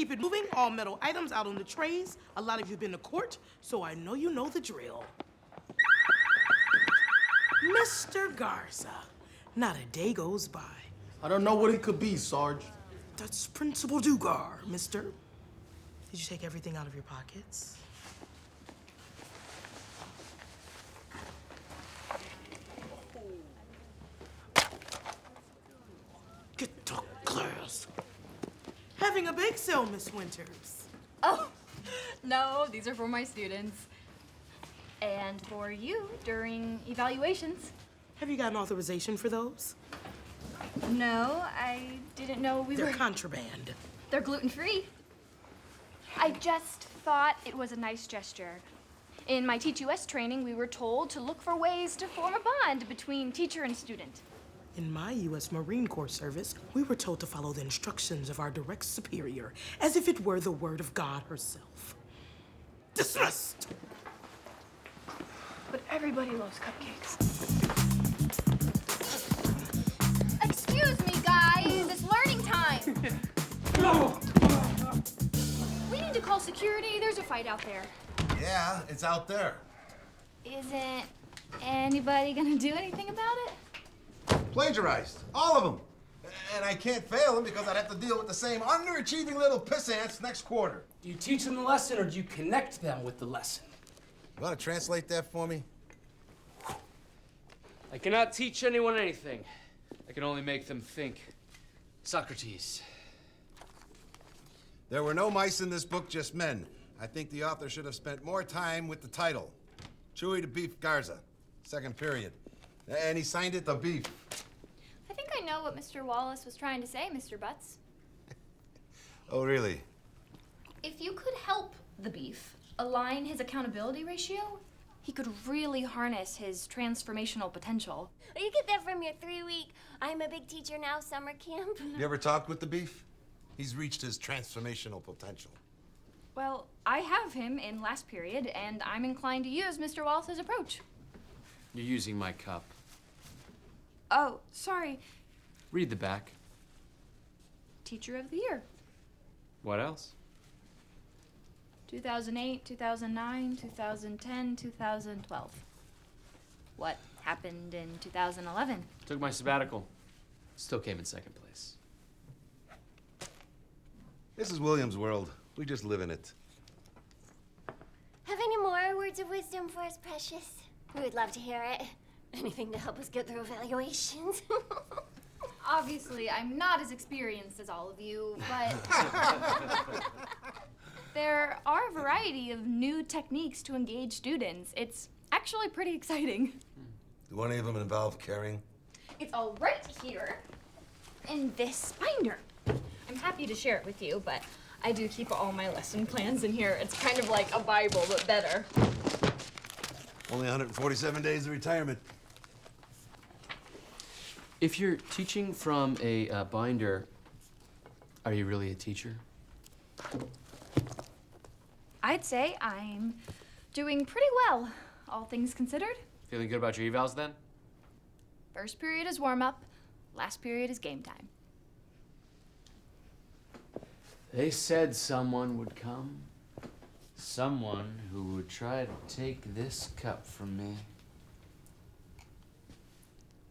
keep it moving. All metal items out on the trays. A lot of you've been to court, so I know you know the drill. Mr. Garza, not a day goes by. I don't know what it could be, Sarge. That's Principal Dugar, mister. Did you take everything out of your pockets? Get to class. Having a bake sale, Miss Winters. Oh, no, these are for my students. And for you during evaluations. Have you gotten authorization for those? No, I didn't know we were... They're contraband. They're gluten-free. I just thought it was a nice gesture. In my Teach US training, we were told to look for ways to form a bond between teacher and student. In my U.S. Marine Corps service, we were told to follow the instructions of our direct superior, as if it were the word of God herself. Dismissed! But everybody loves cupcakes. Excuse me, guys. It's learning time. We need to call security. There's a fight out there. Yeah, it's out there. Isn't anybody gonna do anything about it? Plagiarized. All of them. And I can't fail them because I'd have to deal with the same underachieving little pissants next quarter. Do you teach them the lesson or do you connect them with the lesson? You want to translate that for me? I cannot teach anyone anything. I can only make them think. Socrates. There were no mice in this book, just men. I think the author should have spent more time with the title. Chewy the Beef Garza, second period. And he signed it the Beef. I think I know what Mr. Wallace was trying to say, Mr. Butts. Oh, really? If you could help the Beef align his accountability ratio, he could really harness his transformational potential. Well, you get that from your 3-week I'm a big teacher now summer camp. You ever talked with the Beef? He's reached his transformational potential. Well, I have him in last period, and I'm inclined to use Mr. Wallace's approach. You're using my cup. Oh, sorry. Read the back. Teacher of the Year. What else? 2008, 2009, 2010, 2012. What happened in 2011? Took my sabbatical. Still came in second place. This is William's world. We just live in it. Have any more words of wisdom for us, Precious? We would love to hear it. Anything to help us get through evaluations. Obviously, I'm not as experienced as all of you, but there are a variety of new techniques to engage students. It's actually pretty exciting. Do any of them involve caring? It's all right here in this binder. I'm happy to share it with you, but I do keep all my lesson plans in here. It's kind of like a Bible, but better. Only 147 days of retirement. If you're teaching from a binder, are you really a teacher? I'd say I'm doing pretty well, all things considered. Feeling good about your evals then? First period is warm-up, last period is game time. They said someone would come. Someone who would try to take this cup from me.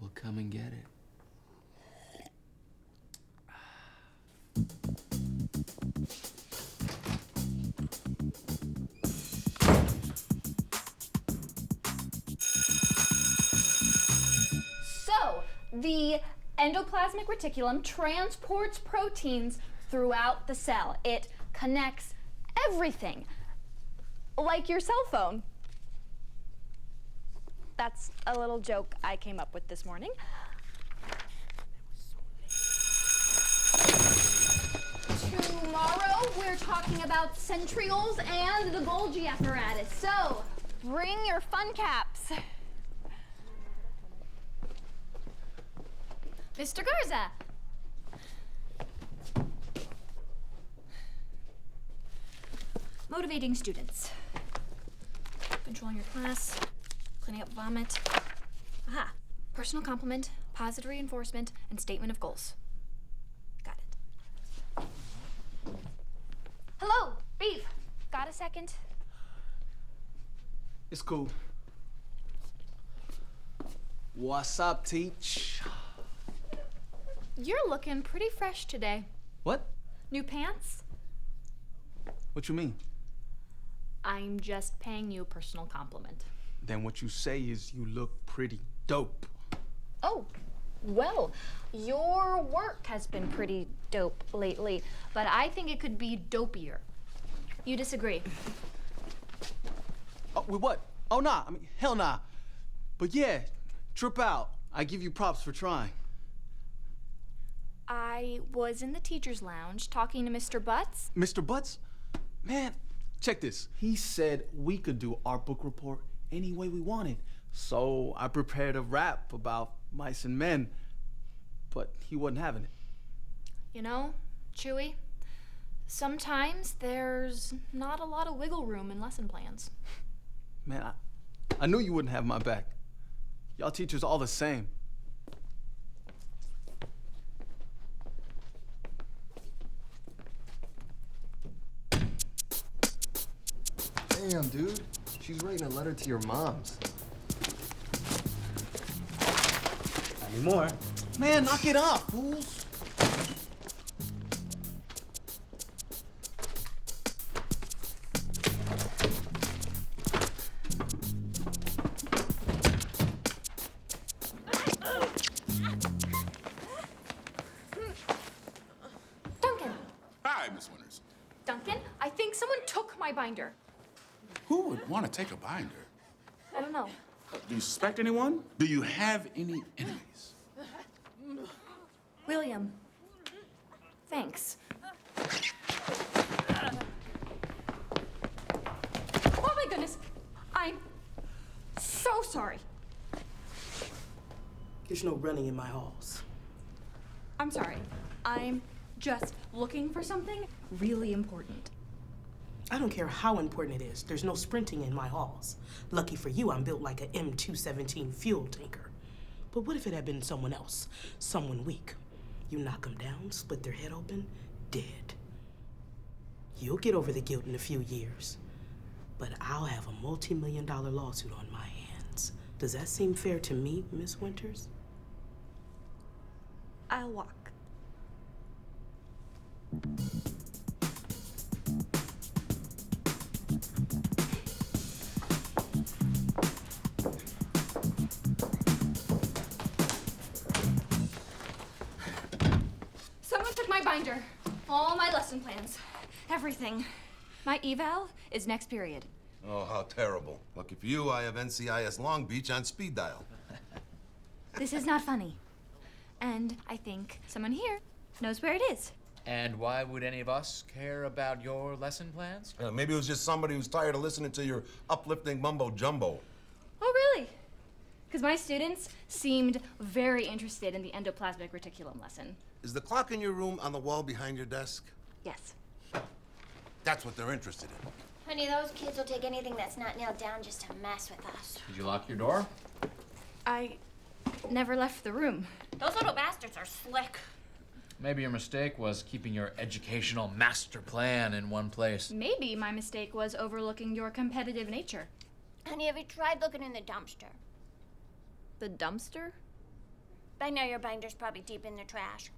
Will come and get it. So, the endoplasmic reticulum transports proteins throughout the cell. It connects everything, like your cell phone. That's a little joke I came up with this morning. Tomorrow, we're talking about centrioles and the Golgi apparatus. So, bring your fun caps. Mr. Garza. Motivating students. Controlling your class. Cleaning up vomit. Aha. Personal compliment, positive reinforcement, and statement of goals. Got it. second? It's cool. What's up, Teach? You're looking pretty fresh today. What? New pants? What you mean? I'm just paying you a personal compliment. Then what you say is you look pretty dope. Oh, well, your work has been pretty dope lately, but I think it could be dopier. You disagree? Oh, with what? Oh, nah. I mean, hell nah. But yeah, trip out. I give you props for trying. I was in the teacher's lounge talking to Mr. Butts. Mr. Butts? Man, check this. He said we could do our book report any way we wanted. So I prepared a rap about mice and men, but he wasn't having it. You know, Chewy, sometimes there's not a lot of wiggle room in lesson plans. Man, I knew you wouldn't have my back. Y'all teachers all the same. Damn, dude. She's writing a letter to your moms. Any more? Man, knock it off, fools. Duncan! Hi, Miss Winters. Duncan, I think someone took my binder. Who would want to take a binder? I don't know. Do you suspect anyone? Do you have any enemies? William. Thanks. Oh my goodness. I'm so sorry. There's no running in my halls. I'm sorry. I'm just looking for something really important. I don't care how important it is. There's no sprinting in my halls. Lucky for you, I'm built like a M217 fuel tanker. But what if it had been someone else? Someone weak. You knock them down, split their head open, dead. You'll get over the guilt in a few years. But I'll have a multi-million-dollar lawsuit on my hands. Does that seem fair to me, Miss Winters? I'll walk. Someone took my binder. All my lesson plans. Everything. My eval is next period. Oh, how terrible. Lucky for you, I have NCIS Long Beach on speed dial. This is not funny. And I think someone here knows where it is. And why would any of us care about your lesson plans? Maybe it was just somebody who's tired of listening to your uplifting mumbo jumbo. Oh, really? Because my students seemed very interested in the endoplasmic reticulum lesson. Is the clock in your room on the wall behind your desk? Yes. That's what they're interested in. Honey, those kids will take anything that's not nailed down just to mess with us. Did you lock your door? I never left the room. Those little bastards are slick. Maybe your mistake was keeping your educational master plan in one place. Maybe my mistake was overlooking your competitive nature. Honey, have you tried looking in the dumpster? The dumpster? By now your binder's probably deep in the trash.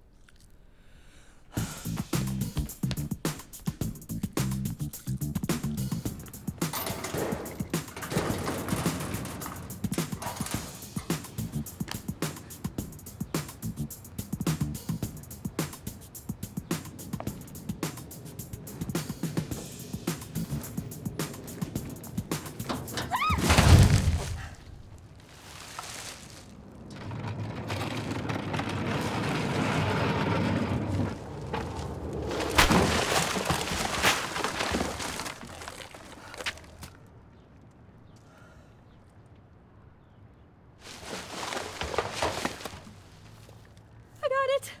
I got it.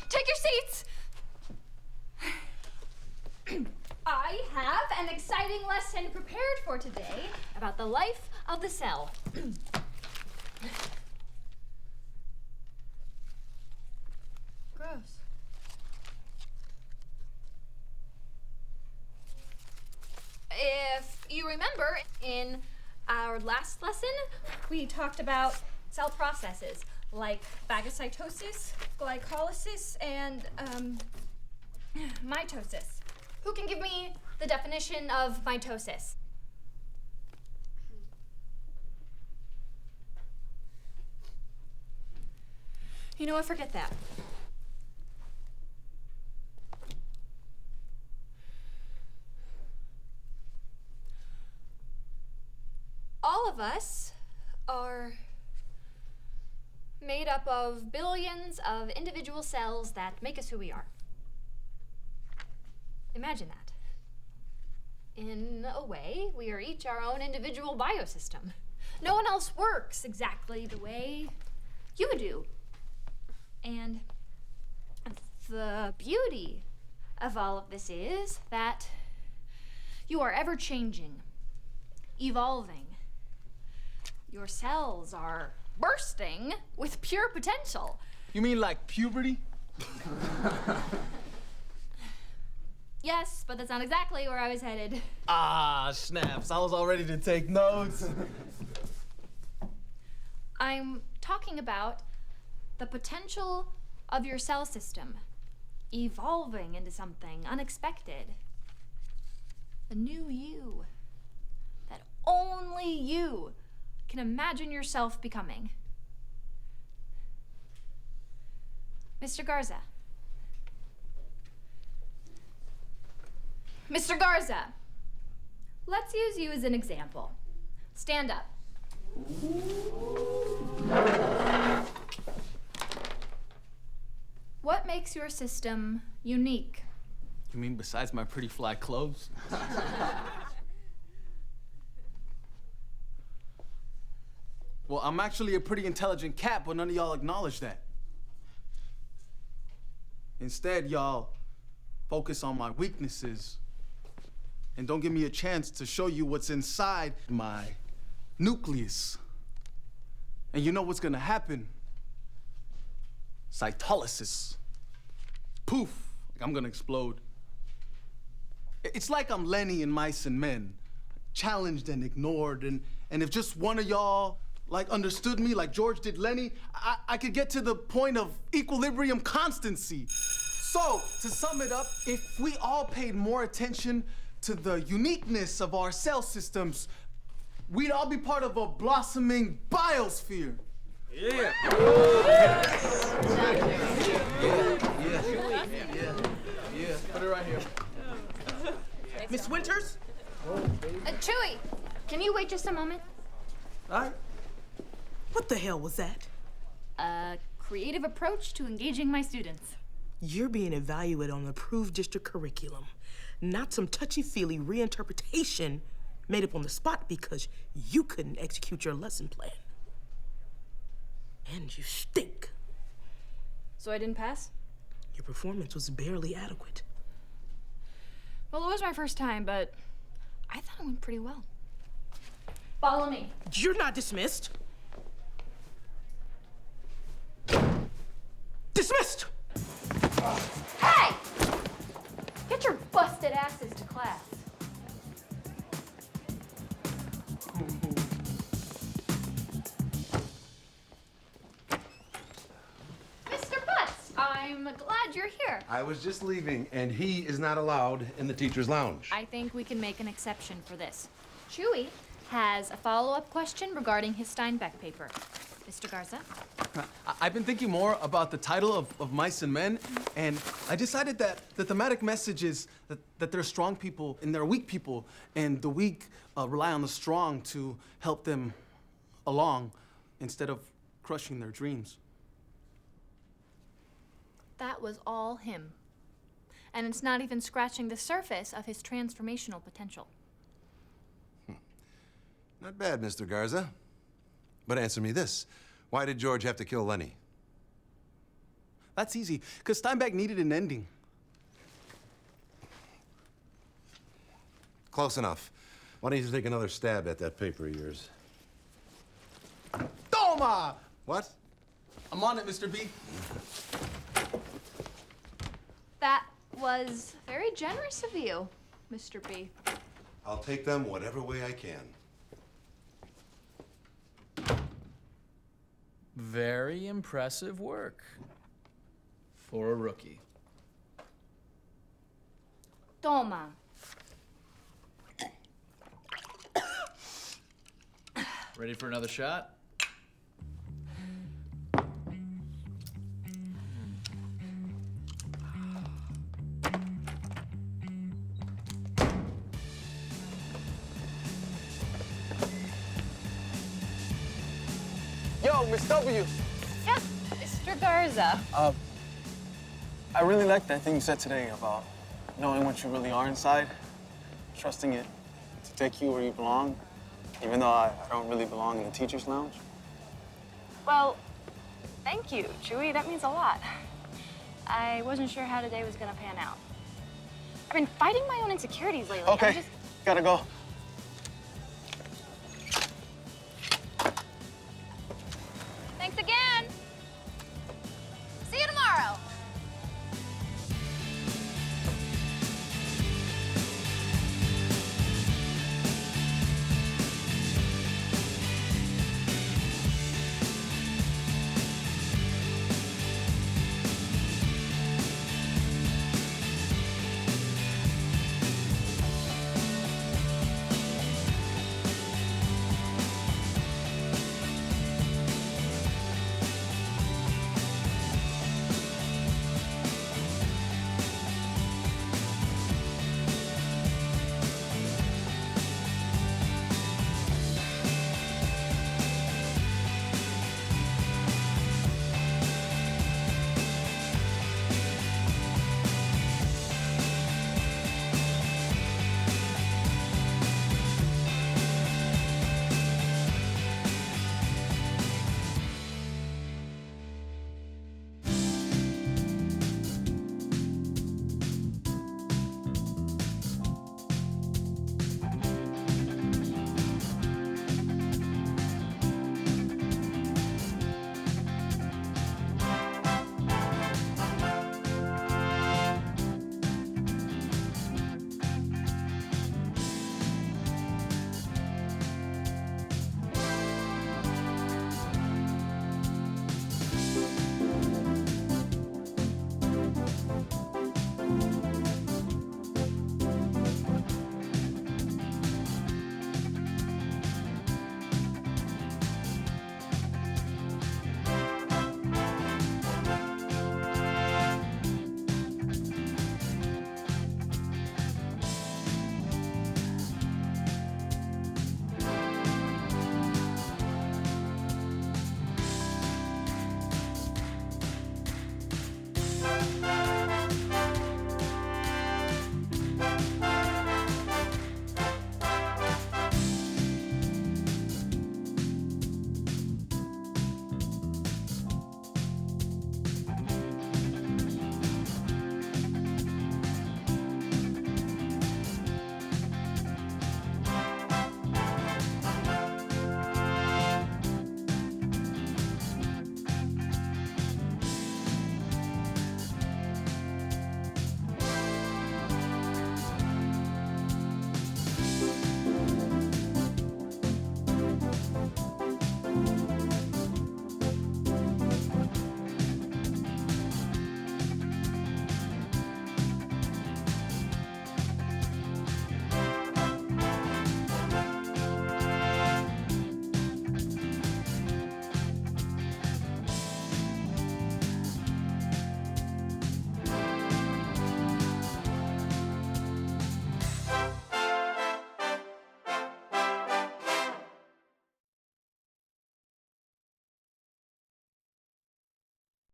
Take your seats. I have an exciting lesson prepared for today about the life of the cell. Gross. remember in our last lesson, we talked about cell processes like phagocytosis, glycolysis, and mitosis. Who can give me the definition of mitosis? You know what, forget that. All of us are made up of billions of individual cells that make us who we are. Imagine that. In a way, we are each our own individual biosystem. No one else works exactly the way you do. And the beauty of all of this is that you are ever changing, evolving. Your cells are bursting with pure potential. You mean like puberty? Yes, but that's not exactly where I was headed. Ah, snaps. I was all ready to take notes. I'm talking about the potential of your cell system evolving into something unexpected. A new you that only you can imagine yourself becoming. Mr. Garza. Mr. Garza, let's use you as an example. Stand up. What makes your system unique? You mean besides my pretty fly clothes? Well, I'm actually a pretty intelligent cat, but none of y'all acknowledge that. Instead, y'all focus on my weaknesses and don't give me a chance to show you what's inside my nucleus. And you know what's gonna happen? Cytolysis. Poof, I'm gonna explode. It's like I'm Lenny in Mice and Men, challenged and ignored, and if just one of y'all like understood me like George did Lenny, I could get to the point of equilibrium constancy. So, to sum it up, if we all paid more attention to the uniqueness of our cell systems, we'd all be part of a blossoming biosphere. Yeah. Yeah. Put it right here. Miss Winters? Chewy, can you wait just a moment? All right. What the hell was that? A creative approach to engaging my students. You're being evaluated on an approved district curriculum, not some touchy-feely reinterpretation made up on the spot because you couldn't execute your lesson plan. And you stink. So I didn't pass? Your performance was barely adequate. Well, it was my first time, but I thought it went pretty well. Follow me. You're not dismissed. Dismissed! Hey! Get your busted asses to class. Mr. Butts, I'm glad you're here. I was just leaving, and he is not allowed in the teacher's lounge. I think we can make an exception for this. Chewy has a follow-up question regarding his Steinbeck paper. Mr. Garza? I've been thinking more about the title of Mice and Men, and I decided that the thematic message is that there are strong people and there are weak people, and the weak rely on the strong to help them along instead of crushing their dreams. That was all him. And it's not even scratching the surface of his transformational potential. Not bad, Mr. Garza. But answer me this. Why did George have to kill Lenny? That's easy, because Steinbeck needed an ending. Close enough. Why don't you take another stab at that paper of yours? Toma! What? I'm on it, Mr. B. That was very generous of you, Mr. B. I'll take them whatever way I can. Very impressive work for a rookie. Toma. Ready for another shot? Yo, Miss W. Yeah, Mr. Garza. I really liked that thing you said today about knowing what you really are inside, trusting it to take you where you belong, even though I don't really belong in the teacher's lounge. Well, thank you, Chewie. That means a lot. I wasn't sure how today was gonna pan out. I've been fighting my own insecurities lately. Okay, I'm just... gotta go.